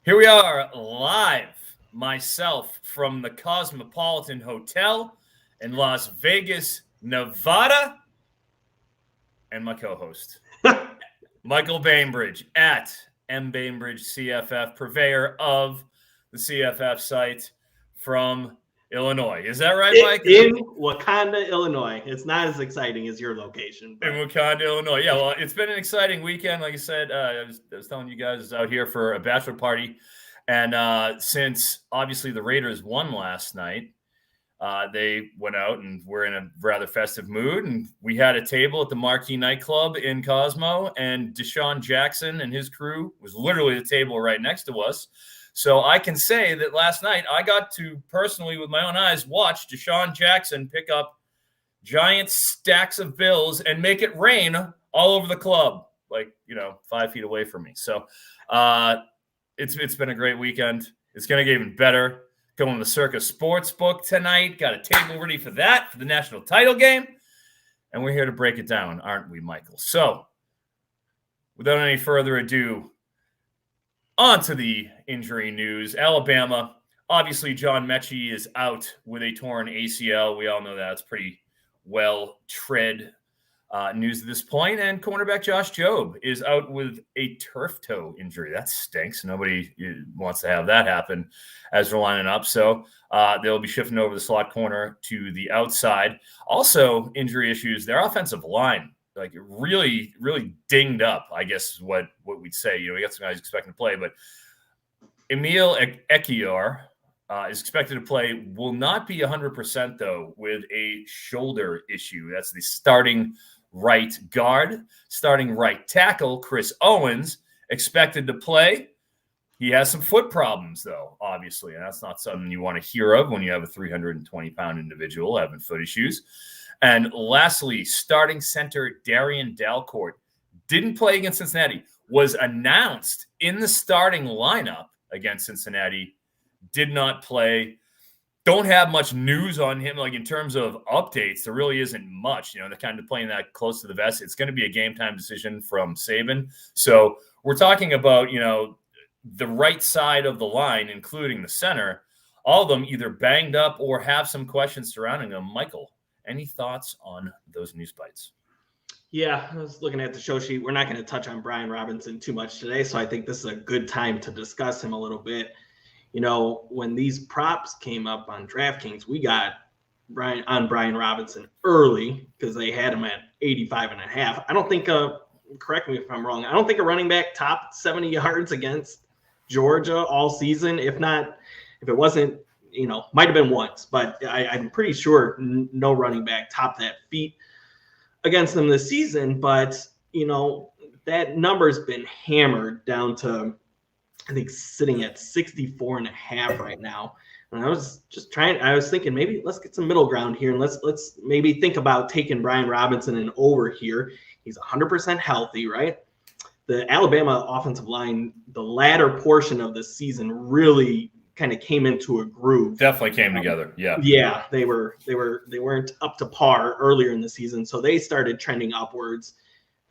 Here we are live, myself from the Cosmopolitan Hotel in Las Vegas, Nevada, and my co-host, Michael Bainbridge at mbainbridge CFF, purveyor of the CFF site from Illinois. Is that right, Mike? In Wakanda, Illinois. It's not as exciting as your location. In Wakanda, Illinois. Yeah, well, it's been an exciting weekend. Like I said, I was telling you guys, I was out here for a bachelor party. And since obviously the Raiders won last night, they went out and were in a rather festive mood. And we had a table at the Marquee nightclub in Cosmo, and Deshaun Jackson and his crew was literally the table right next to us. So I can say that last night I got to personally, with my own eyes, watch Deshaun Jackson pick up giant stacks of bills and make it rain all over the club, 5 feet away from me. So it's been a great weekend. It's going to get even better. Going to the Circus Sportsbook tonight. Got a table ready for that, for the national title game. And we're here to break it down, aren't we, Michael? So without any further ado, on to the injury news. Alabama, obviously John Mechie is out with a torn ACL. We all know that. It's pretty well-tread news at this point. And cornerback Josh Jobe is out with a turf toe injury. That stinks. Nobody wants to have that happen as we're lining up. So they'll be shifting over the slot corner to the outside. Also, injury issues, their offensive line, really, really dinged up, I guess is what we'd say. We got some guys expecting to play, but Emil Ekiyor is expected to play, will not be 100%, though, with a shoulder issue. That's the starting right guard. Starting right tackle, Chris Owens, expected to play. He has some foot problems, though, obviously, and that's not something you want to hear of when you have a 320-pound individual having foot issues. And lastly, starting center Darrian Dalcourt didn't play against Cincinnati, was announced in the starting lineup against Cincinnati, did not play. Don't have much news on him, in terms of updates. There really isn't much. They're kind of playing that close to the vest. It's going to be a game-time decision from Saban. So we're talking about, the right side of the line, including the center, all of them either banged up or have some questions surrounding them. Michael, any thoughts on those news bites? Yeah, I was looking at the show sheet. We're not going to touch on Brian Robinson too much today, so I think this is a good time to discuss him a little bit. When these props came up on DraftKings, we got Brian Robinson early because they had him at 85.5. I don't think, correct me if I'm wrong, I don't think a running back topped 70 yards against Georgia all season. If it wasn't, might have been once, but I'm pretty sure no running back topped that feat against them this season. But, that number's been hammered down to, I think, sitting at 64.5 right now. And I was thinking maybe let's get some middle ground here and let's maybe think about taking Brian Robinson and over here. He's 100% healthy, right? The Alabama offensive line, the latter portion of the season really kind of came into a groove. Definitely came together. Yeah. Yeah, they weren't up to par earlier in the season, so they started trending upwards.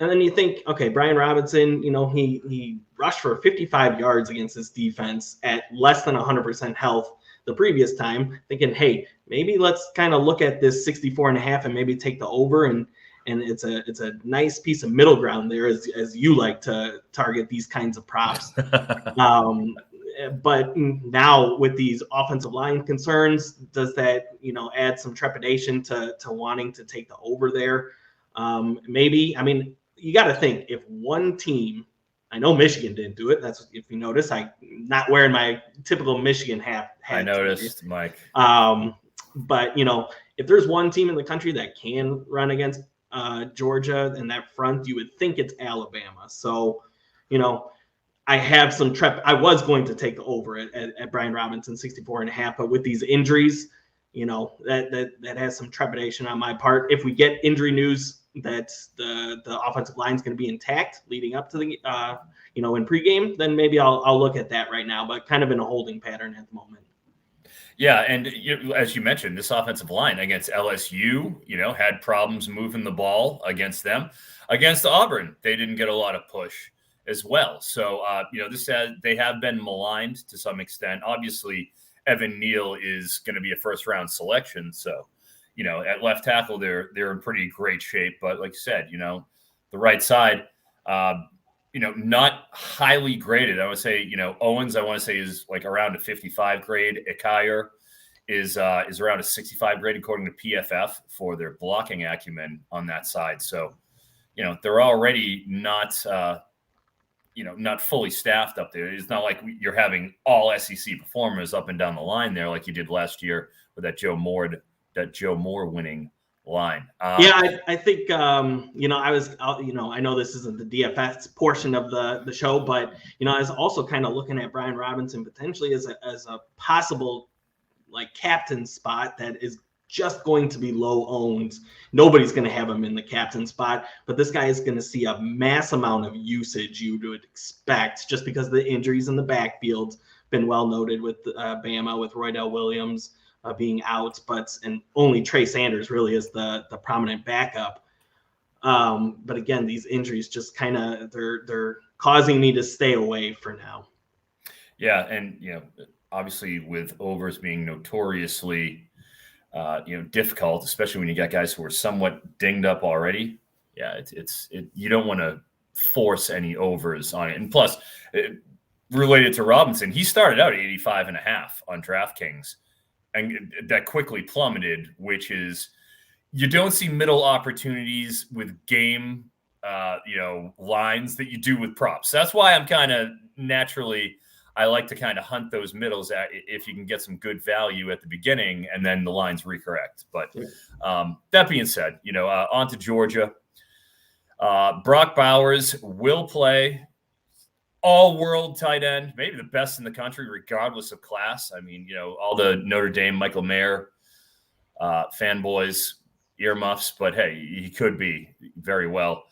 And then you think, okay, Brian Robinson, he rushed for 55 yards against this defense at less than 100% health the previous time, thinking, hey, maybe let's kind of look at this 64.5 and maybe take the over. And it's a nice piece of middle ground there, as you like to target these kinds of props. But now with these offensive line concerns, does that, add some trepidation to wanting to take the over there? Maybe. I mean, you got to think, if one team, I know Michigan didn't do it. That's, if you notice, I'm not wearing my typical Michigan hat. I noticed, today. Mike. But, if there's one team in the country that can run against Georgia in that front, you would think it's Alabama. So, I have some I was going to take the over at Brian Robinson 64.5, but with these injuries, that has some trepidation on my part. If we get injury news that the offensive line is going to be intact leading up to the in pregame, then maybe I'll look at that right now, but kind of in a holding pattern at the moment. Yeah, and as you mentioned, this offensive line against LSU, had problems moving the ball against them. Against Auburn, they didn't get a lot of push. as well. So, they have been maligned to some extent. Obviously, Evan Neal is going to be a first-round selection. So, at left tackle, they're in pretty great shape. But like you said, the right side, not highly graded. I would say, Owens, I want to say is like around a 55 grade. Ikayer is around a 65 grade according to PFF for their blocking acumen on that side. So, they're already not fully staffed up there. It's not like you're having all SEC performers up and down the line there like you did last year with that Joe Moore winning line. I think I know this isn't the DFS portion of the show, but I was also kind of looking at Brian Robinson potentially as a possible like captain spot that is just going to be low owned. Nobody's going to have him in the captain spot, but this guy is going to see a mass amount of usage you would expect just because of the injuries in the backfield. Been well noted with Bama, with Roydell Williams being out, and only Trey Sanders really is the prominent backup. But again, these injuries just kind of they're causing me to stay away for now. Yeah, and obviously with overs being notoriously difficult, especially when you got guys who are somewhat dinged up already. Yeah, you don't want to force any overs on it. And plus, related to Robinson, he started out at 85.5 on DraftKings, and that quickly plummeted, which is you don't see middle opportunities with game, lines that you do with props. That's why I'm kind of naturally – I like to kind of hunt those middles if you can get some good value at the beginning and then the lines recorrect. But that being said, on to Georgia. Brock Bowers will play all-world tight end, maybe the best in the country regardless of class. I mean, all the Notre Dame, Michael Mayer fanboys, earmuffs, but hey, he could be very well.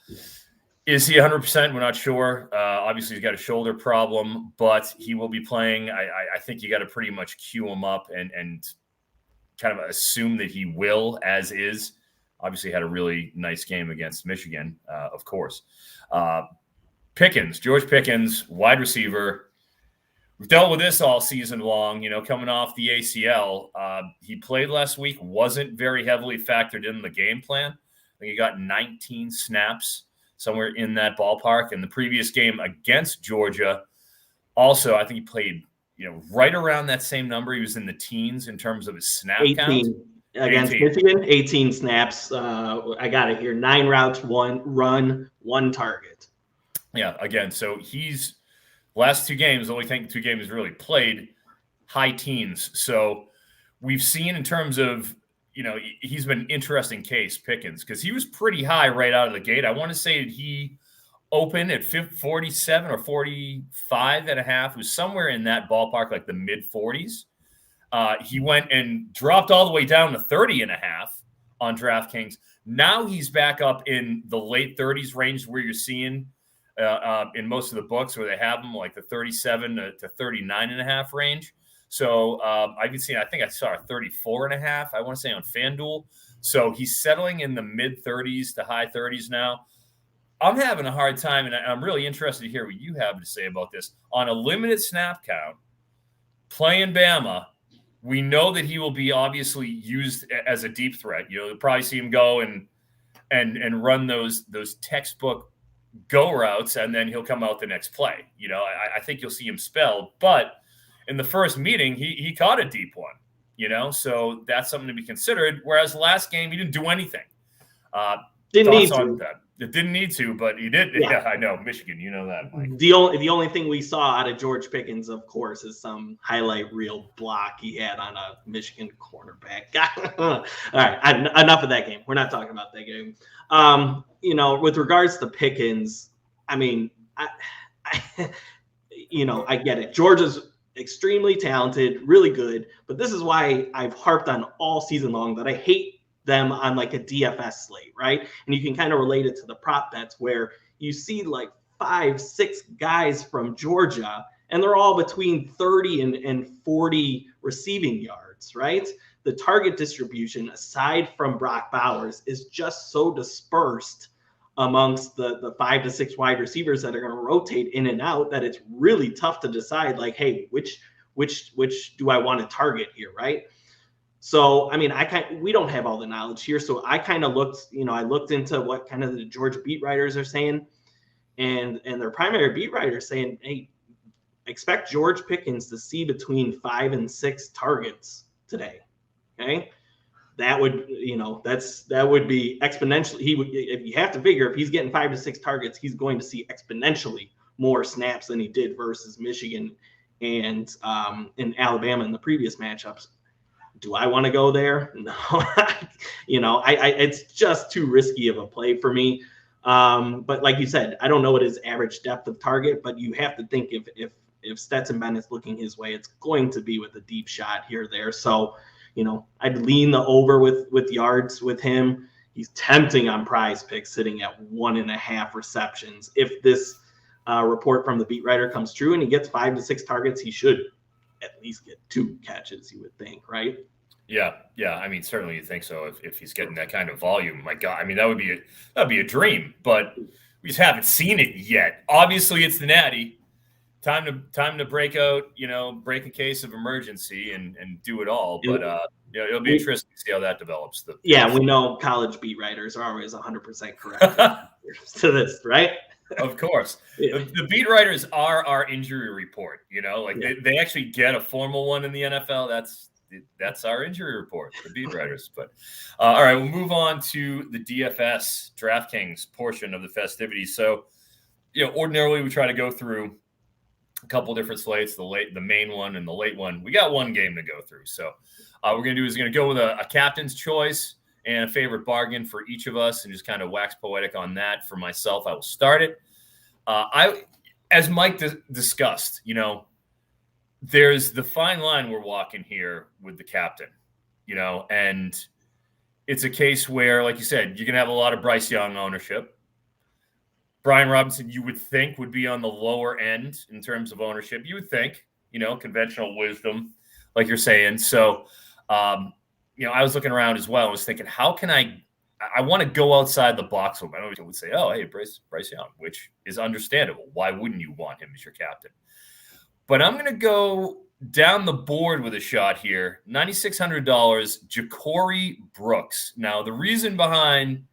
Is he 100%? We're not sure. Obviously, he's got a shoulder problem, but he will be playing. I think you got to pretty much cue him up and kind of assume that he will, as is. Obviously, had a really nice game against Michigan, of course. George Pickens, wide receiver. We've dealt with this all season long, coming off the ACL. He played last week, wasn't very heavily factored in the game plan. I think he got 19 snaps, somewhere in that ballpark. And the previous game against Georgia, also, I think he played, right around that same number. He was in the teens in terms of his snap 18. count. Against Michigan, 18 snaps. I got it here. 9 routes, 1 run, 1 target. Yeah, again, so he's last 2 games, the only thing 2 games really played, high teens. So we've seen in terms of, he's been an interesting case, Pickens, because he was pretty high right out of the gate. I want to say that he opened at 47 or 45 and a half. It was somewhere in that ballpark, like the mid 40s. He went and dropped all the way down to 30 and a half on DraftKings. Now he's back up in the late 30s range where you're seeing in most of the books where they have him like the 37 to 39 and a half range. So I think I saw a 34 and a half, I want to say, on FanDuel. So he's settling in the mid 30s to high 30s now. I'm having a hard time, and I'm really interested to hear what you have to say about this. On a limited snap count, playing Bama, we know that he will be obviously used as a deep threat. You'll probably see him go and run those textbook go routes, and then he'll come out the next play. I think you'll see him spelled, but in the first meeting, he caught a deep one, so that's something to be considered. Whereas last game, he didn't do anything. Didn't need to. That. It didn't need to, but he did. Yeah, I know. Michigan, that, Mike. The only thing we saw out of George Pickens, of course, is some highlight reel block he had on a Michigan cornerback. All right, enough of that game. We're not talking about that game. With regards to Pickens, I mean, I get it. Georgia's extremely talented, really good, but this is why I've harped on all season long that I hate them on like a DFS slate, right? And you can kind of relate it to the prop bets where you see like 5-6 guys from Georgia and they're all between 30 and 40 receiving yards, right? The target distribution, aside from Brock Bowers, is just so dispersed amongst the 5 to 6 wide receivers that are going to rotate in and out that it's really tough to decide, like, hey, which do I want to target here, right? So, I mean, we don't have all the knowledge here. So I kind of looked into what kind of the Georgia beat writers are saying, and their primary beat writers saying, hey, expect George Pickens to see between 5 and 6 targets today. Okay. That would be exponentially. If you have to figure, if he's getting 5 to 6 targets, he's going to see exponentially more snaps than he did versus Michigan and in Alabama in the previous matchups. Do I want to go there? No, it's just too risky of a play for me. But like you said, I don't know what his average depth of target, but you have to think if Stetson Bennett's looking his way, it's going to be with a deep shot here or there. So, I'd lean the over with yards with him. He's tempting on Prize Picks, sitting at 1.5 receptions. If this report from the beat writer comes true and he gets 5 to 6 targets, he should at least get 2 catches, you would think, right? Yeah. I mean, certainly you think so. If he's getting that kind of volume, my God, I mean, that'd be a dream. But we just haven't seen it yet. Obviously, it's the Natty. Time to break out, break a case of emergency and do it all. But it'll be interesting to see how that develops. We know college beat writers are always 100% correct to this, right? Of course. Yeah. The beat writers are our injury report, they actually get a formal one in the NFL. That's our injury report, the beat writers. But all right, we'll move on to the DFS DraftKings portion of the festivities. So, ordinarily we try to go through a couple different slates, the main one and the late one. We got one game to go through. So we're going to go with a captain's choice and a favorite bargain for each of us and just kind of wax poetic on that. For myself, I will start it. As Mike discussed, there's the fine line we're walking here with the captain, and it's a case where, like you said, you can have a lot of Bryce Young ownership. Brian Robinson, you would think, would be on the lower end in terms of ownership. You would think, conventional wisdom, like you're saying. So, I was looking around as well. I was thinking, how can I want to go outside the box. I know people would say, oh, hey, Bryce Young, which is understandable. Why wouldn't you want him as your captain? But I'm going to go down the board with a shot here. $9,600, Ja'Cory Brooks. Now, the reason behind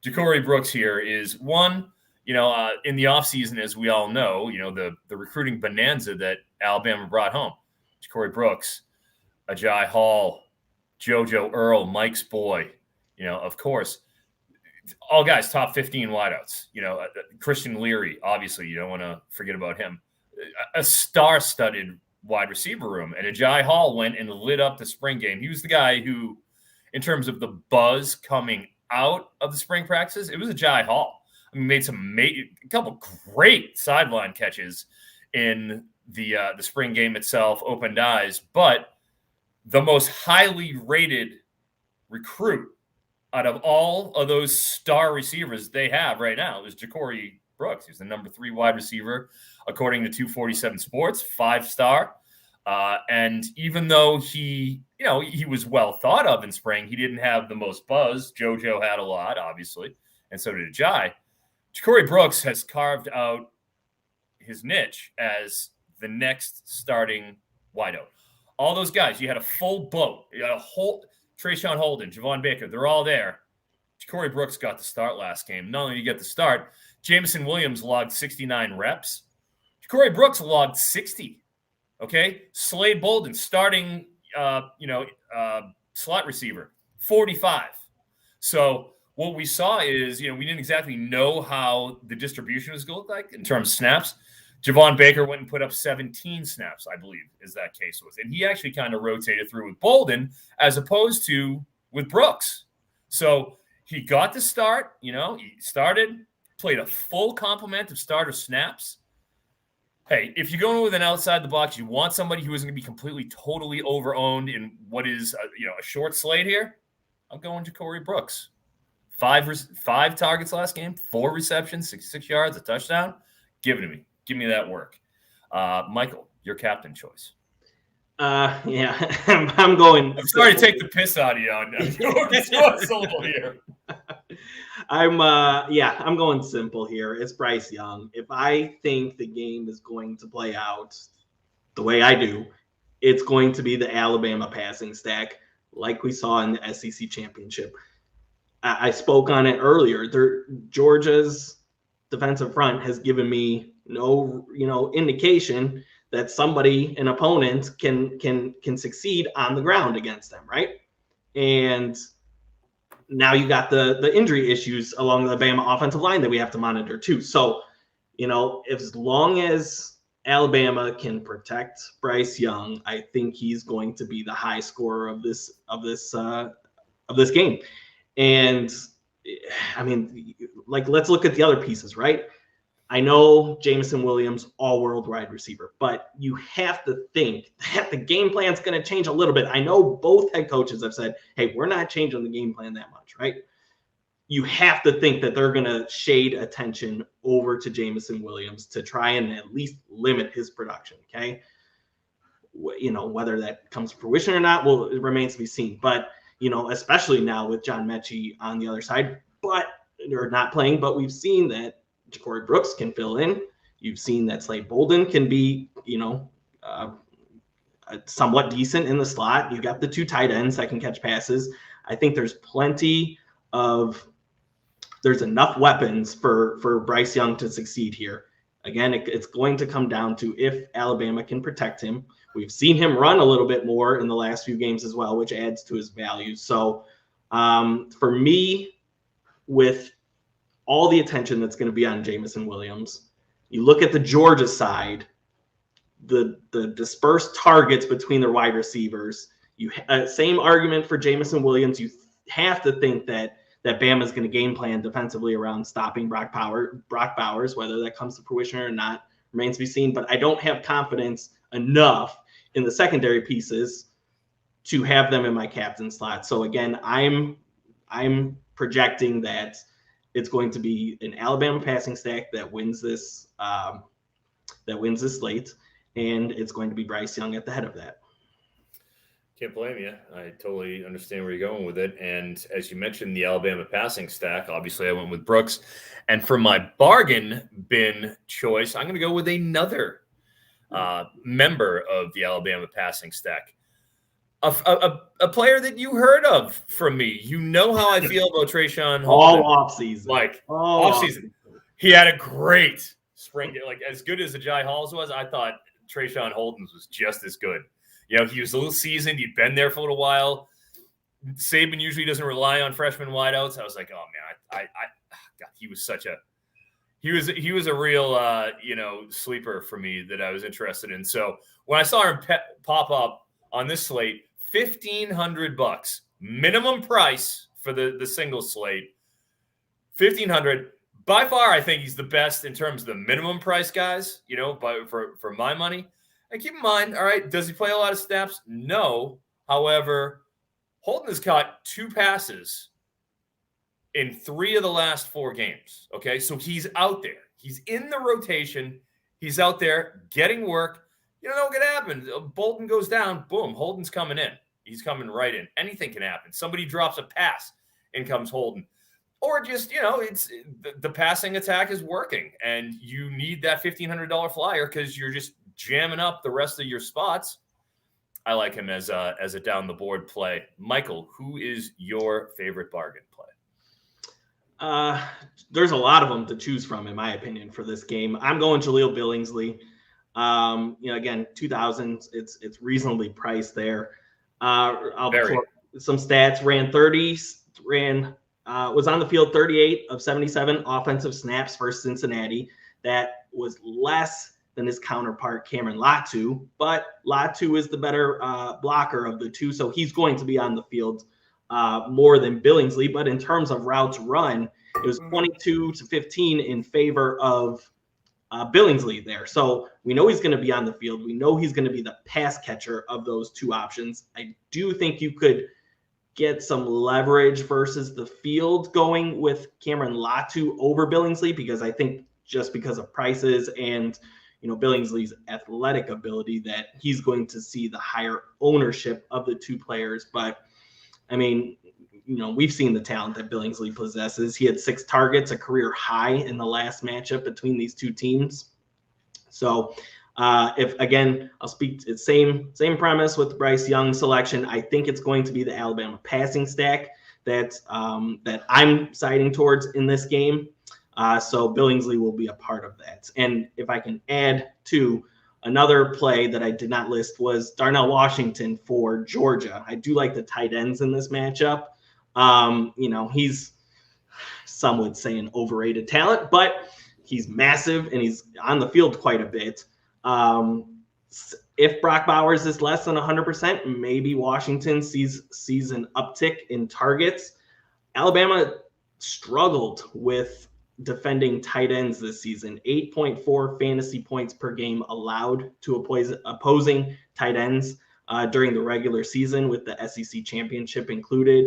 Ja'Cory Brooks here is, one, in the offseason, as we all know, the recruiting bonanza that Alabama brought home. Ja'Cory Brooks, Ajay Hall, JoJo Earl, Mike's boy, of course, all guys, top 15 wideouts. Christian Leary, obviously, you don't want to forget about him. A star-studded wide receiver room. And Ajay Hall went and lit up the spring game. He was the guy who, in terms of the buzz coming out of the spring practices, it was Ajay Hall. I mean, made a couple great sideline catches in the spring game itself, opened eyes. But the most highly rated recruit out of all of those star receivers they have right now is Ja'Cory Brooks. He's the number 3 wide receiver, according to 247 Sports, 5-star. And even though he was well thought of in spring, he didn't have the most buzz. JoJo had a lot, obviously, and so did Ajay. Ja'Cory Brooks has carved out his niche as the next starting wideout. All those guys, you had a full boat. You had a whole Trayshawn Holden, Javon Baker, they're all there. Ja'Cory Brooks got the start last game. Not only did he get the start, Jameson Williams logged 69 reps. Ja'Cory Brooks logged 60. Okay? Slade Bolden, starting, slot receiver, 45. So what we saw is, we didn't exactly know how the distribution was going to look like in terms of snaps. Javon Baker went and put up 17 snaps, I believe, is that case was. And he actually kind of rotated through with Bolden as opposed to with Brooks. So he got the start, he started, played a full complement of starter snaps. Hey, if you're going with an outside the box, you want somebody who isn't going to be completely, totally over-owned in what is, a short slate here, I'm going Ja'Cory Brooks. 5 targets last game, 4 receptions, 66 yards, a touchdown. Give it to me. Give me that work. Michael, your captain choice. Yeah, I'm going. I'm sorry to take the piss out of you on a syllable here. I'm going simple here. It's Bryce Young. If I think the game is going to play out the way I do, it's going to be the Alabama passing stack, like we saw in the SEC championship. I spoke on it earlier. Georgia's defensive front has given me no, indication that an opponent can succeed on the ground against them, right? And now you got the injury issues along the Bama offensive line that we have to monitor too. So, as long as Alabama can protect Bryce Young, I think he's going to be the high scorer of this game. And I mean, let's look at the other pieces, right? I know Jameson Williams, all-world wide receiver, but you have to think that the game plan is going to change a little bit. I know both head coaches have said, hey, we're not changing the game plan that much, right? You have to think that they're going to shade attention over to Jameson Williams to try and at least limit his production, okay? Whether that comes to fruition or not, it remains to be seen. But, especially now with John Mechie on the other side, or not playing, but we've seen that Ja'Cory Brooks can fill in. You've seen that Slade Bolden can be, somewhat decent in the slot. You've got the two tight ends that can catch passes. I think there's enough weapons for Bryce Young to succeed here. Again, it's going to come down to if Alabama can protect him. We've seen him run a little bit more in the last few games as well, which adds to his value. So for me, with all the attention that's going to be on Jameson Williams, you look at the Georgia side, the dispersed targets between their wide receivers. Same argument for Jameson Williams. You have to think that Bama is going to game plan defensively around stopping Brock Bowers. Whether that comes to fruition or not remains to be seen. But I don't have confidence enough in the secondary pieces to have them in my captain slot. So again, I'm projecting that it's going to be an Alabama passing stack that wins this slate, and it's going to be Bryce Young at the head of that. Can't blame you. I totally understand where you're going with it. And as you mentioned, the Alabama passing stack, obviously I went with Brooks. And for my bargain bin choice, I'm going to go with another member of the Alabama passing stack. A player that you heard of from me. You know how I feel about Trayshawn Holden. All offseason. Offseason. He had a great spring. As good as Agiye Halls was, I thought Trayshawn Holden was just as good. He was a little seasoned. He'd been there for a little while. Saban usually doesn't rely on freshman wideouts. I was like, oh man, God, he was he was a real sleeper for me that I was interested in. So when I saw him pop up on this slate, $1,500 minimum price for the single slate, $1,500. By far, I think he's the best in terms of the minimum price guys. For my money. And keep in mind, all right, does he play a lot of snaps? No. However, Holden has caught 2 passes in 3 of the last 4 games. Okay, so he's out there. He's in the rotation. He's out there getting work. You don't know what can happen. Bolden goes down. Boom, Holden's coming in. He's coming right in. Anything can happen. Somebody drops a pass. In comes Holden. Or just, it's the passing attack is working. And you need that $1,500 flyer because you're just jamming up the rest of your spots. I like him as a down the board play. Michael, who is your favorite bargain play? There's a lot of them to choose from, in my opinion, for this game. I'm going Jahleel Billingsley. Again, 2,000. It's reasonably priced there. I'll pull some stats. Was on the field 38 of 77 offensive snaps for Cincinnati. That was less than his counterpart, Cameron Latu, but Latu is the better blocker of the two, so he's going to be on the field more than Billingsley. But in terms of routes run, it was 22-15 in favor of Billingsley there. So we know he's going to be on the field. We know he's going to be the pass catcher of those two options. I do think you could get some leverage versus the field going with Cameron Latu over Billingsley, because I think just because of prices and Billingsley's athletic ability that he's going to see the higher ownership of the two players. But I mean, we've seen the talent that Billingsley possesses. He had 6 targets, a career high in the last matchup between these two teams. So if again, I'll speak to same premise with the Bryce Young selection. I think it's going to be the Alabama passing stack that I'm siding towards in this game. So Billingsley will be a part of that. And if I can add to another play that I did not list was Darnell Washington for Georgia. I do like the tight ends in this matchup. He's, some would say, an overrated talent, but he's massive and he's on the field quite a bit. If Brock Bowers is less than 100%, maybe Washington sees an uptick in targets. Alabama struggled with defending tight ends this season. 8.4 fantasy points per game allowed to opposing tight ends during the regular season, with the SEC championship included.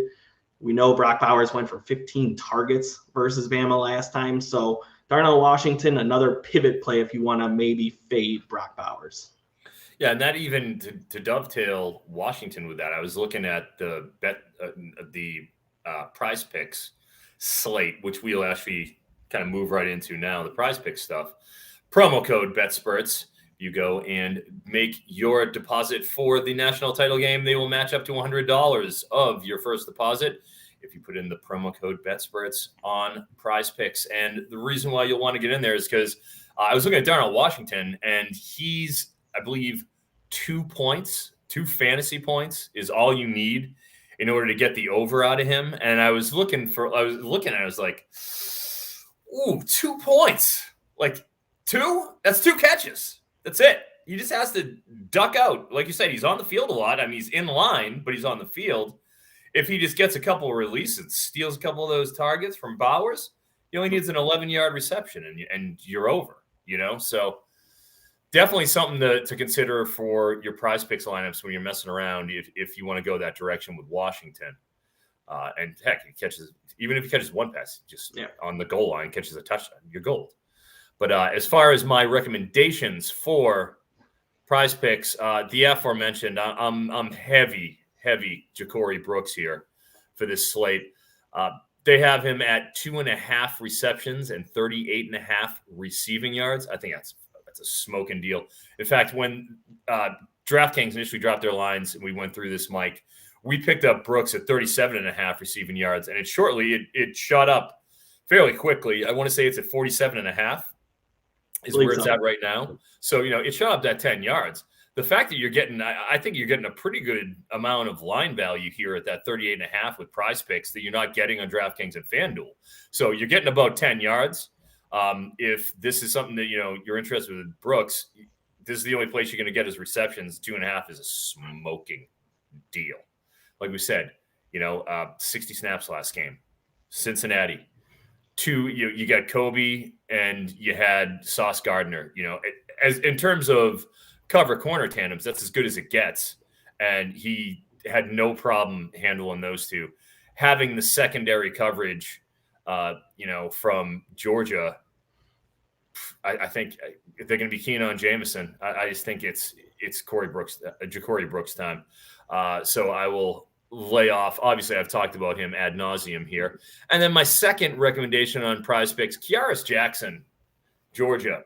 We know Brock Bowers went for 15 targets versus Bama last time. So Darnell Washington, another pivot play if you want to maybe fade Brock Bowers. Yeah, and that even to dovetail Washington with that, I was looking at the Prize Picks slate, which we'll actually kind of move right into now, the Prize Pick stuff. Promo code BetSpurts. You go and make your deposit for the national title game. They will match up to $100 of your first deposit if you put in the promo code BetSpurts on Prize Picks. And the reason why you'll want to get in there is because I was looking at Darnell Washington, and he's, I believe, 2 fantasy points is all you need in order to get the over out of him. And I was looking at it, I was like, ooh, 2 points. Like 2? That's 2 catches. That's it. He just has to duck out. Like you said, he's on the field a lot. I mean, he's in line, but he's on the field. If he just gets a couple of releases, steals a couple of those targets from Bowers, he only needs an 11-yard reception, and you're over, So definitely something to consider for your Prize Picks lineups when you're messing around if you want to go that direction with Washington. And heck, even if he catches one pass, just on the goal line, catches a touchdown, you're gold. But as far as my recommendations for Prize Picks, the aforementioned, I'm heavy Ja'Cory Brooks here for this slate. They have him at 2.5 receptions and 38.5 receiving yards. I think that's a smoking deal. In fact, when DraftKings initially dropped their lines and we went through this, Mike, we picked up Brooks at 37.5 receiving yards, and it shot up fairly quickly. I want to say it's at 47.5 is where it's at right now. So, it shot up that 10 yards. The fact that you're getting, I think you're getting a pretty good amount of line value here at that 38.5 with Prize Picks that you're not getting on DraftKings and FanDuel. So you're getting about 10 yards. If this is something that, you're interested with Brooks, this is the only place you're going to get his receptions. 2.5 is a smoking deal. Like we said, 60 snaps last game. Cincinnati. 2, you got Kobe and you had Sauce Gardner. As in terms of cover corner tandems, that's as good as it gets. And he had no problem handling those two. Having the secondary coverage, from Georgia, I think if they're going to be keen on Jameson, I just think it's Ja'Cory Brooks time. So I will lay off. Obviously, I've talked about him ad nauseum here. And then my second recommendation on Prize Picks, Kearis Jackson, Georgia.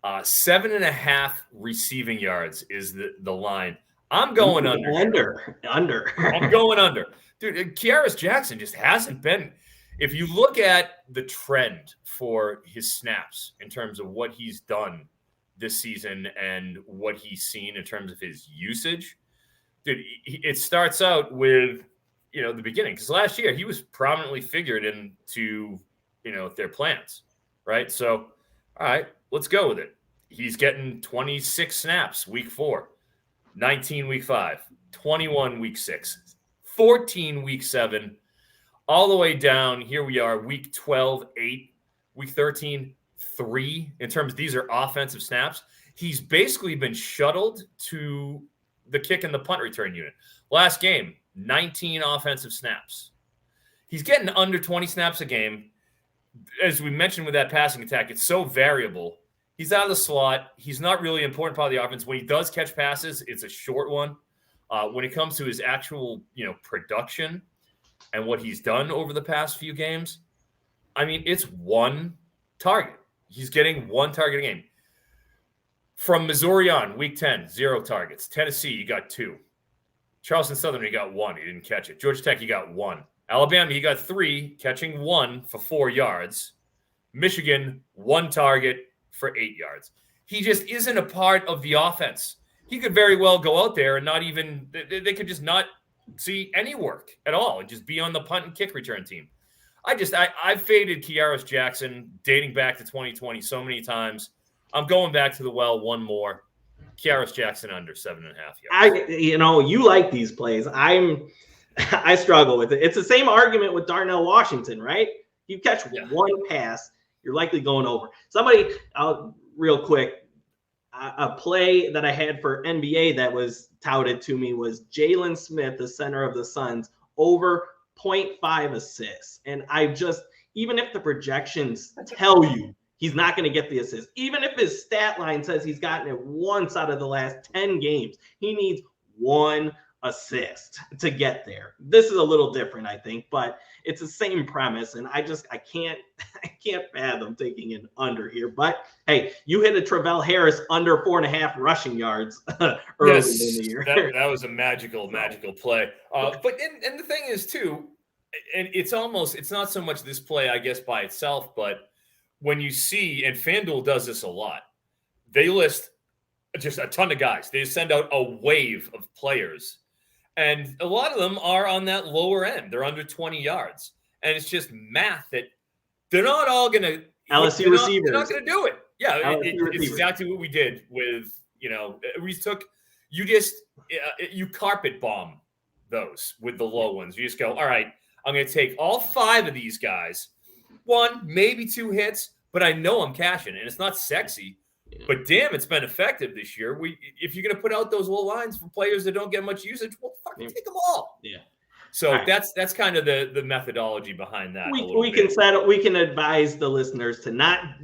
7.5 receiving yards is the line. I'm going under. I'm going under. Dude, Kearis Jackson just hasn't been. If you look at the trend for his snaps in terms of what he's done this season and what he's seen in terms of his usage, dude, it starts out with, the beginning. Because last year he was prominently figured into, their plans, right? So, all right, let's go with it. He's getting 26 snaps week 4, 19 week 5, 21 week 6, 14 week 7, all the way down. Here we are, week 12, 8, week 13, 3. In terms of these are offensive snaps, he's basically been shuttled to the kick and the punt return unit. Last game, 19 offensive snaps. He's getting under 20 snaps a game. As we mentioned with that passing attack, it's so variable. He's out of the slot. He's not really an important part of the offense. When he does catch passes, it's a short one. When it comes to his actual, production, and what he's done over the past few games, I mean, it's one target. He's getting one target a game. From Missouri on, week 10, 0 targets. Tennessee, you got 2. Charleston Southern, he got 1. He didn't catch it. Georgia Tech, he got 1. Alabama, he got 3, catching 1 for 4 yards. Michigan, 1 target for 8 yards. He just isn't a part of the offense. He could very well go out there and not even – they could just not see any work at all and just be on the punt and kick return team. I've faded Kearis Jackson dating back to 2020 so many times. I'm going back to the well one more. Kearis Jackson under 7.5 yards. You like these plays. I struggle with it. It's the same argument with Darnell Washington, right? You catch one pass, you're likely going over. Real quick, a play that I had for NBA that was touted to me was Jalen Smith, the center of the Suns, over 0.5 assists. And even if the projections tell you he's not going to get the assist, even if his stat line says he's gotten it once out of the last 10 games, he needs 1 assist to get there. This is a little different, I think, but it's the same premise, and I can't fathom taking an under here. But hey, you hit a Travell Harris under 4.5 rushing yards early in the year. That was a magical play. But the thing is too, and it's not so much this play, I guess, by itself, but when you see, and FanDuel does this a lot, they list just a ton of guys. They send out a wave of players. And a lot of them are on that lower end. They're under 20 yards. And it's just math that they're not all going to – LSU receivers. They're not going to do it. Yeah, it's exactly what we did with, you carpet bomb those with the low ones. You just go, all right, I'm going to take all 5 of these guys, 1, maybe 2 hits, but I know I'm cashing. And it's not sexy. But damn, it's been effective this year. If you're going to put out those low lines for players that don't get much usage, well, fucking take them all. Yeah. So that's kind of the methodology behind that. We can advise the listeners to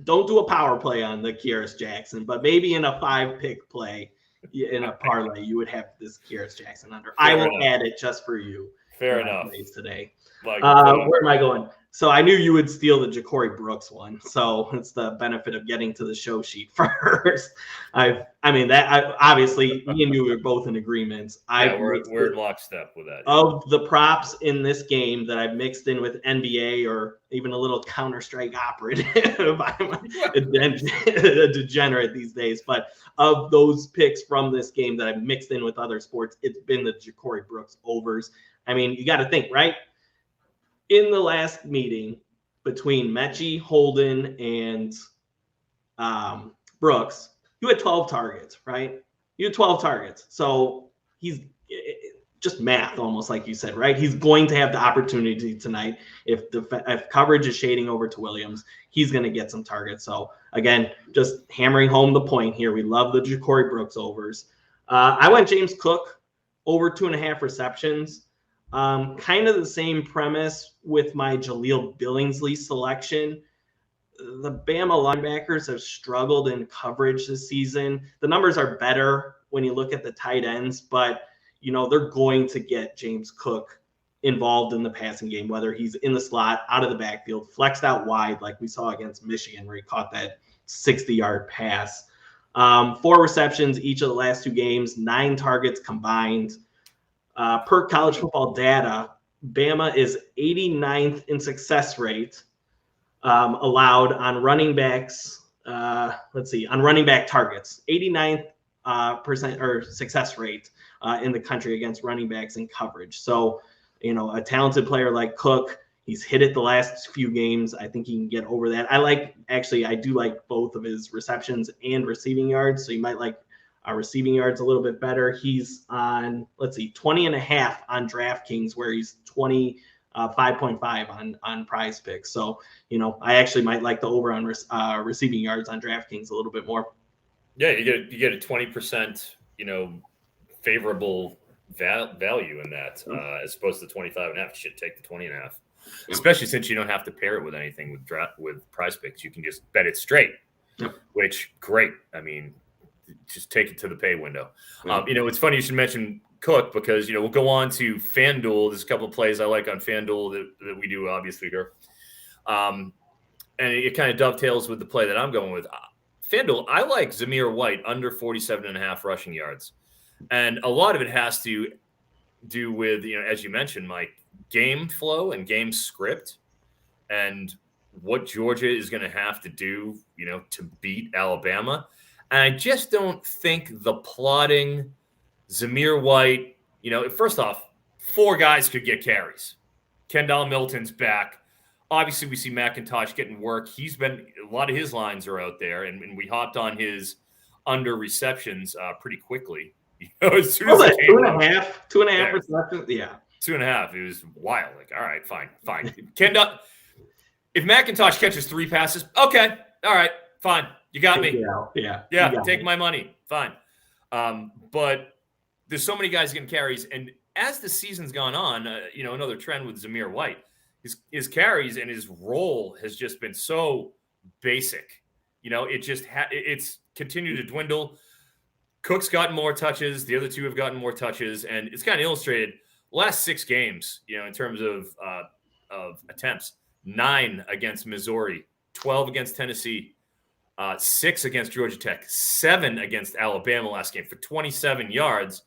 don't do a power play on the Kearis Jackson, but maybe in a 5-pick play in a parlay, you would have this Kearis Jackson under. I will add it just for you. Fair enough. Today. Where am I going? So I knew you would steal the Ja'Cory Brooks one. So it's the benefit of getting to the show sheet first. Obviously me and you were both in agreement. We're in lockstep with that. Of the props in this game that I've mixed in with NBA or even a little Counter-Strike operative, I'm a degenerate these days. But of those picks from this game that I've mixed in with other sports, it's been the Ja'Cory Brooks overs. I mean, you got to think, right? In the last meeting between Mechie, Holden, and Brooks, you had 12 targets, right? You had 12 targets. So he's just math, almost like you said, right? He's going to have the opportunity tonight. If coverage is shading over to Williams, he's going to get some targets. So, again, just hammering home the point here. We love the Ja'Cory Brooks overs. I went James Cook over 2.5 receptions. Kind of the same premise with my Jahleel Billingsley selection. The Bama linebackers have struggled in coverage this season. The numbers are better when you look at the tight ends, but they're going to get James Cook involved in the passing game, whether he's in the slot, out of the backfield, flexed out wide like we saw against Michigan where he caught that 60-yard pass. 4 receptions each of the last 2 games, 9 targets combined. Per college football data, Bama is 89th in success rate allowed on running backs. On running back targets, 89th percent or success rate in the country against running backs in coverage. So, a talented player like Cook, he's hit it the last few games. I think he can get over that. I do like both of his receptions and receiving yards. So you might like receiving yards a little bit better. He's on, 20.5 on DraftKings, where he's 5.5 on Prize Picks. So, I actually might like the over on receiving yards on DraftKings a little bit more. Yeah, you get a 20%, favorable value in that, as opposed to 25.5. You should take the 20.5, especially since you don't have to pair it with anything with Prize Picks. You can just bet it straight, which great. I mean, just take it to the pay window. It's funny you should mention Cook because, we'll go on to FanDuel. There's a couple of plays I like on FanDuel that we do obviously here. And it kind of dovetails with the play that I'm going with. FanDuel, I like Zamir White under 47.5 rushing yards. And a lot of it has to do with, as you mentioned, Mike, game flow and game script and what Georgia is going to have to do, to beat Alabama. And I just don't think the plotting Zamir White, first off, 4 guys could get carries. Kendall Milton's back. Obviously, we see McIntosh getting work. A lot of his lines are out there, and we hopped on his under receptions pretty quickly. As soon as two and a half receptions. Yeah. 2.5. It was wild. Like, all right, fine. Kendall, if McIntosh catches 3 passes, okay. All right, fine. You got me. Yeah. Take my money. Fine. But there's so many guys getting carries. And as the season's gone on, another trend with Zamir White, his carries and his role has just been so basic. It's continued to dwindle. Cook's gotten more touches. The other 2 have gotten more touches. And it's kind of illustrated last 6 games, in terms of attempts, 9 against Missouri, 12 against Tennessee, 6 against Georgia Tech, 7 against Alabama last game for 27 yards,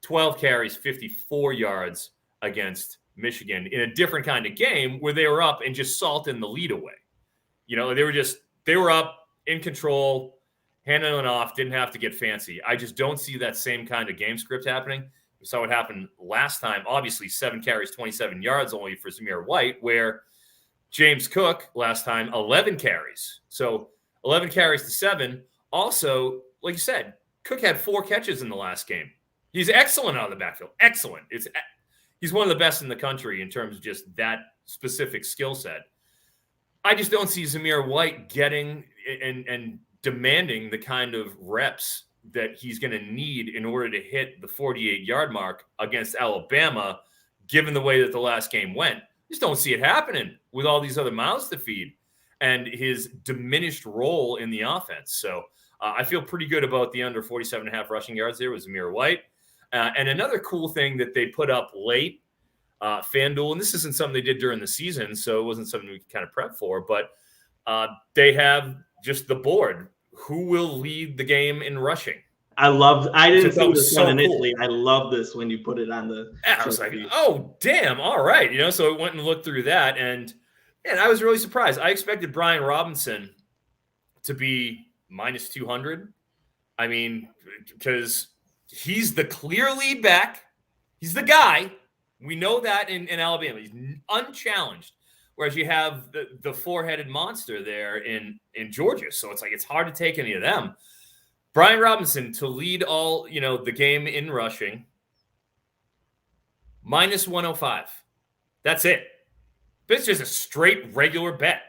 12 carries, 54 yards against Michigan in a different kind of game where they were up and just salting the lead away. They were up in control, handling off, didn't have to get fancy. I just don't see that same kind of game script happening. We saw what happened last time. Obviously, 7 carries, 27 yards only for Zamir White, where James Cook last time, 11 carries. So 11 carries to 7. Also, like you said, Cook had 4 catches in the last game. He's excellent out of the backfield. Excellent. He's one of the best in the country in terms of just that specific skill set. I just don't see Zamir White getting and demanding the kind of reps that he's going to need in order to hit the 48-yard mark against Alabama, given the way that the last game went. Just don't see it happening with all these other mouths to feed and his diminished role in the offense. So I feel pretty good about the under 47.5 rushing yards there with Zamir White. And another cool thing that they put up late, FanDuel, and this isn't something they did during the season, so it wasn't something we could kind of prep for, but they have just the board. Who will lead the game in rushing? I didn't see this one initially. Cool. I love this when you put it on the. I was like, oh, damn. All right. So I went and looked through that. And I was really surprised. I expected Brian Robinson to be minus 200. I mean, because he's the clear lead back. He's the guy. We know that in Alabama. He's unchallenged. Whereas you have the 4-headed monster there in Georgia. So it's like it's hard to take any of them. Brian Robinson to lead all, the game in rushing, minus 105. That's it. But it's just a straight regular bet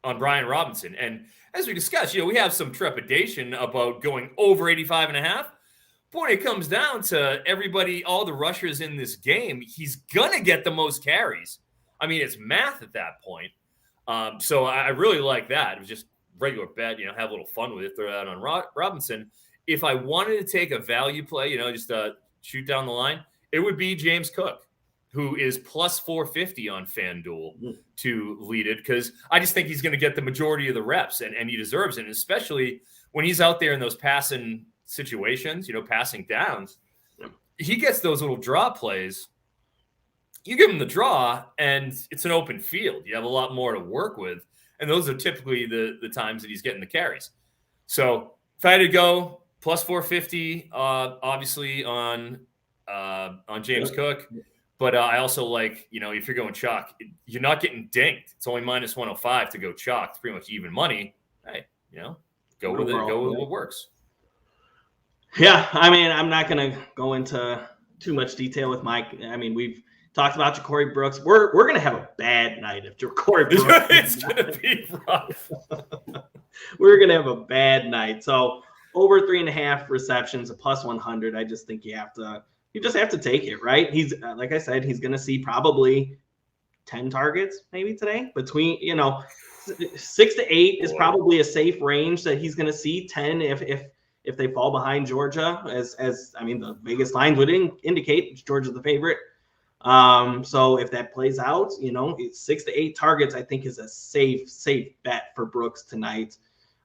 on Brian Robinson. And as we discussed, we have some trepidation about going over 85.5. But when it comes down to everybody, all the rushers in this game, he's going to get the most carries. I mean, it's math at that point. So I really like that. It was just regular bet, have a little fun with it, throw that on Robinson. If I wanted to take a value play, just shoot down the line, it would be James Cook, who is plus 450 on FanDuel to lead it, because I just think he's going to get the majority of the reps, and he deserves it, and especially when he's out there in those passing situations, passing downs. He gets those little draw plays. You give him the draw, and it's an open field. You have a lot more to work with. And those are typically the times that he's getting the carries. So if I had to go plus 450, obviously on James Cook. But I also like, if you're going chalk, you're not getting dinged. It's only minus 105 to go chalk. It's pretty much even money. Hey, go with it. Go with what works. Yeah, I mean, I'm not going to go into too much detail with Mike. I mean, we've talked about Ja'Cory Brooks. We're going to have a bad night if Ja'Cory Brooks. It's going to be rough. We're going to have a bad night. So over 3.5 receptions, a plus 100. I just think you just have to take it, right? He's like I said, he's going to see probably 10 targets maybe today. Between 6 to 8 is probably a safe range that he's going to see. 10 if if they fall behind Georgia, as I mean, the Vegas lines would indicate Georgia's the favorite. So if that plays out, it's 6 to 8 targets, I think is a safe bet for Brooks tonight.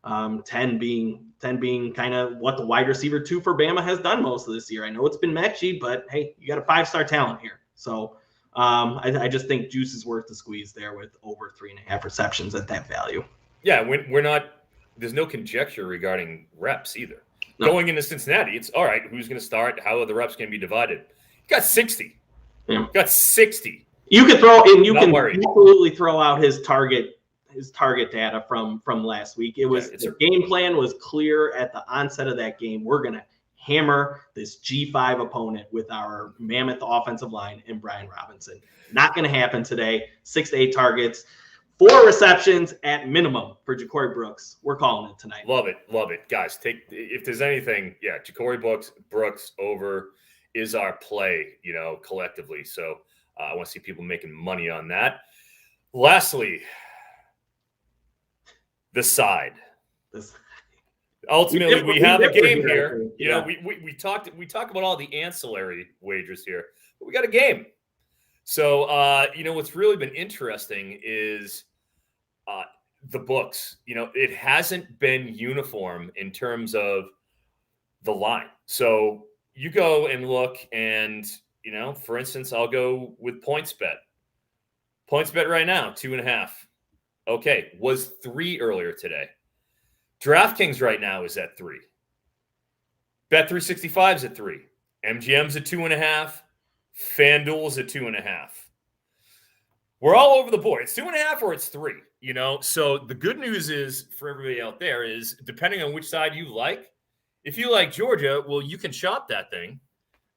10 being kind of what the wide receiver 2 for Bama has done most of this year. I know it's been matchy, but hey, you got a 5-star talent here. So I just think juice is worth the squeeze there with over 3.5 receptions at that value. Yeah, we're not. There's no conjecture regarding reps either. No. Going into Cincinnati, it's all right. Who's going to start? How are the reps going to be divided? You got 60. Yeah. You got 60. You can throw in. You can absolutely throw out his target data from last week. It was the game plan was clear at the onset of that game. We're going to hammer this G5 opponent with our mammoth offensive line and Brian Robinson. Not going to happen today. 6 to 8 targets, 4 receptions at minimum for Ja'Cory Brooks. We're calling it tonight. Love it, guys. If there's anything, Ja'Cory Brooks over is our play, collectively. So I want to see people making money on that. Lastly, the side. Ultimately, we have a game here. We talked about all the ancillary wagers here, but we got a game. So, what's really been interesting is the books. It hasn't been uniform in terms of the line. So you go and look and, for instance, I'll go with PointsBet. PointsBet right now, 2.5. Okay, was 3 earlier today. DraftKings right now is at 3. Bet365 is at 3. MGM's at 2.5. FanDuel's at 2.5. We're all over the board. It's 2.5 or it's 3. So the good news is for everybody out there is depending on which side you like, if you like Georgia, well, you can shop that thing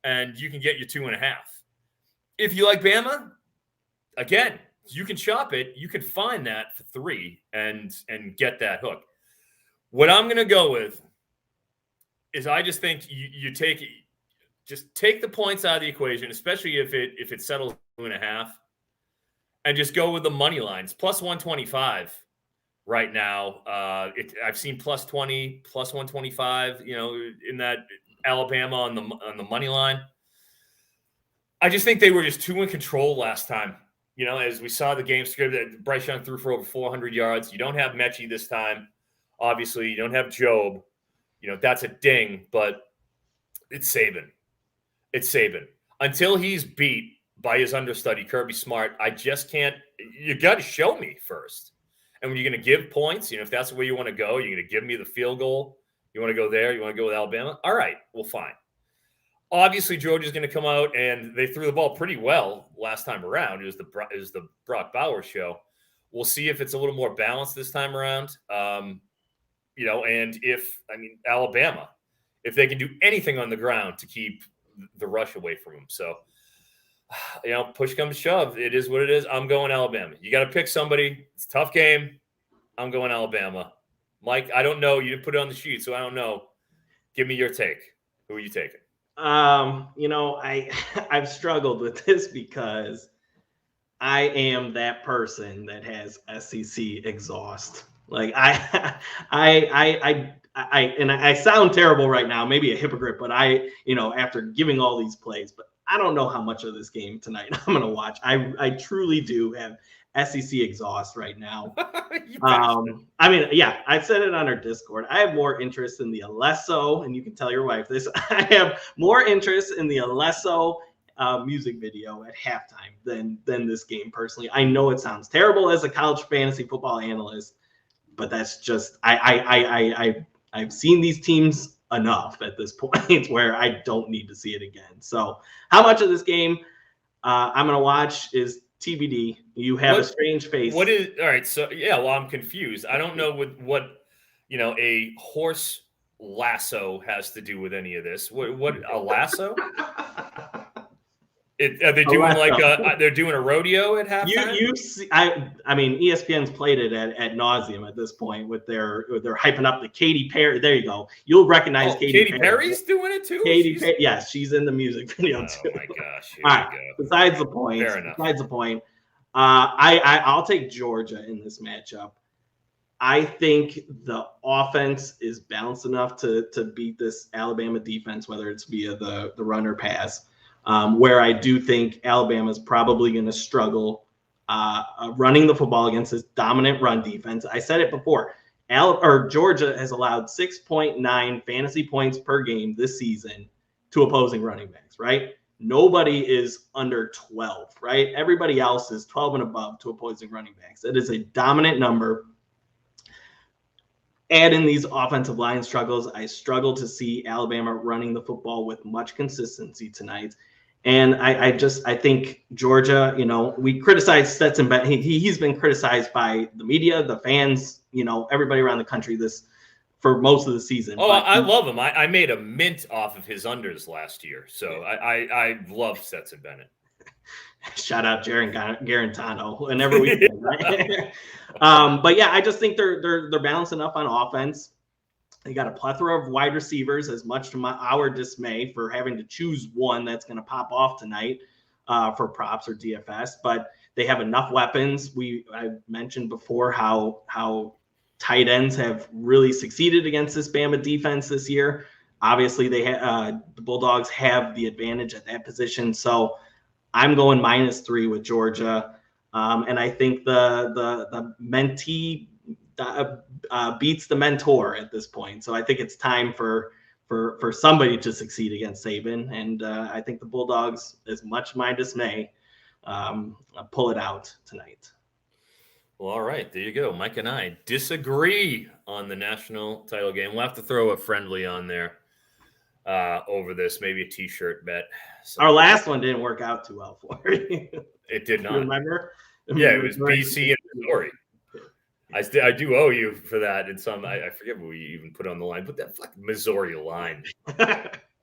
and you can get your 2.5. If you like Bama, again, you can shop it. You can find that for 3 and get that hook. What I'm going to go with is I just think you take the points out of the equation, especially if it settles 2.5, and just go with the money lines. Plus 125 right now. I've seen plus 20, plus 125. In that Alabama on the money line. I just think they were just too in control last time. As we saw the game script, Bryce Young threw for over 400 yards. You don't have Mechie this time. Obviously, you don't have Job. That's a ding, but it's Saban. Until he's beat by his understudy, Kirby Smart, I just can't – you got to show me first. And when you're going to give points, if that's the way you want to go, you're going to give me the field goal. You want to go there? You want to go with Alabama? All right, well, fine. Obviously, Georgia's going to come out, and they threw the ball pretty well last time around. It was the Brock Bowers show. We'll see if it's a little more balanced this time around. And Alabama, if they can do anything on the ground to keep the rush away from them. So, push comes to shove. It is what it is. I'm going Alabama. You got to pick somebody. It's a tough game. I'm going Alabama. Mike, I don't know. You didn't put it on the sheet, so I don't know. Give me your take. Who are you taking? I've struggled with this because I am that person that has SEC exhaust. Like I sound terrible right now, maybe a hypocrite, but after giving all these plays, but I don't know how much of this game tonight I'm going to watch. I truly do have SEC exhaust right now. I said it on our Discord. I have more interest in the Alesso, and you can tell your wife this. I have more interest in the Alesso music video at halftime than this game personally. I know it sounds terrible as a college fantasy football analyst, but that's just I've seen these teams enough at this point where I don't need to see it again. So how much of this game I'm going to watch is TBD. You have a strange face. What is all right? So I'm confused. I don't know what a horse lasso has to do with any of this. What a lasso? Are they doing they're doing a rodeo at halftime? You see, ESPN's played it at nauseum at this point with their hyping up the Katy Perry. There you go. You'll recognize Katy Perry. Perry's doing it too. Yes, she's in the music video too. Oh my gosh! All right. Besides the point. I'll take Georgia in this matchup. I think the offense is balanced enough to beat this Alabama defense, whether it's via the run or pass, where I do think Alabama is probably going to struggle running the football against this dominant run defense. I said it before. Georgia has allowed 6.9 fantasy points per game this season to opposing running backs, right? Nobody is under 12, right? Everybody else is 12 and above to opposing running backs. It is a dominant number. Add in these offensive line struggles, I struggle to see Alabama running the football with much consistency tonight. And I think Georgia, we criticize Stetson Bennett. He's been criticized by the media, the fans, everybody around the country for most of the season. Oh, I love him. I made a mint off of his unders last year. So I love Stetson Bennett. Shout out Jaron Garantano and every weekend, right? But yeah, I just think they're balanced enough on offense. They got a plethora of wide receivers, as much to our dismay for having to choose one that's going to pop off tonight for props or DFS. But they have enough weapons. I mentioned before how tight ends have really succeeded against this Bama defense this year. Obviously, the Bulldogs have the advantage at that position. So I'm going -3 with Georgia, and I think the mentee beats the mentor at this point. So I think it's time for somebody to succeed against Saban, and I think the Bulldogs, as much my dismay, pull it out tonight. Well, all right, there you go. Mike and I disagree on the national title game. We'll have to throw a friendly on there over this, maybe a T-shirt bet. So, our last one didn't work out too well for you. It did not. Remember? Yeah, it was BC and Missouri. I do owe you for that. And I forget what we even put on the line, but that fucking Missouri line.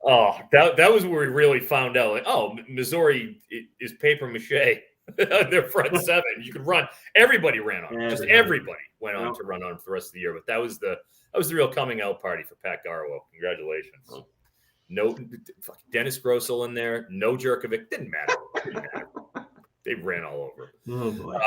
Oh, that was where we really found out. Like, oh, Missouri is paper mache. Their front seven. You could run. Everybody ran on. Just everybody went on to run on for the rest of the year. But that was the real coming out party for Pat Garwo. Congratulations. Oh. No fucking Dennis Grossel in there. No Jerkovic. Didn't matter. They ran all over. Oh boy.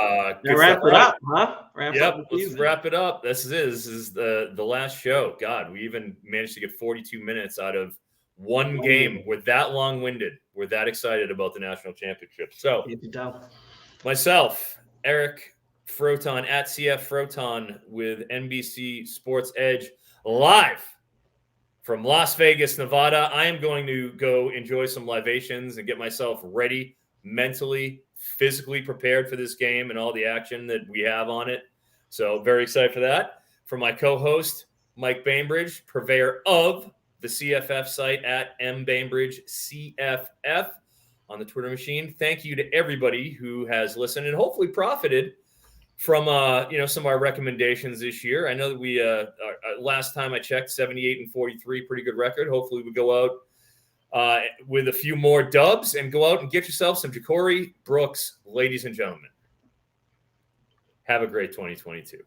Wrap it up, huh? Let's wrap it up. This is the last show. God, we even managed to get 42 minutes out of one game. We're that long-winded. We're that excited about the national championship. So, myself, Eric Froton at CF Froton with NBC Sports Edge live from Las Vegas, Nevada. I am going to go enjoy some libations and get myself ready, mentally, physically prepared for this game and all the action that we have on it. So very excited for that. For my co-host, Mike Bainbridge, purveyor of the CFF site at mbainbridgecff on the Twitter machine. Thank you to everybody who has listened and hopefully profited from some of our recommendations this year. I know that we last time I checked, 78-43, pretty good record. Hopefully we go out with a few more dubs and go out and get yourself some Ja'Cory Brooks, ladies and gentlemen. Have a great 2022.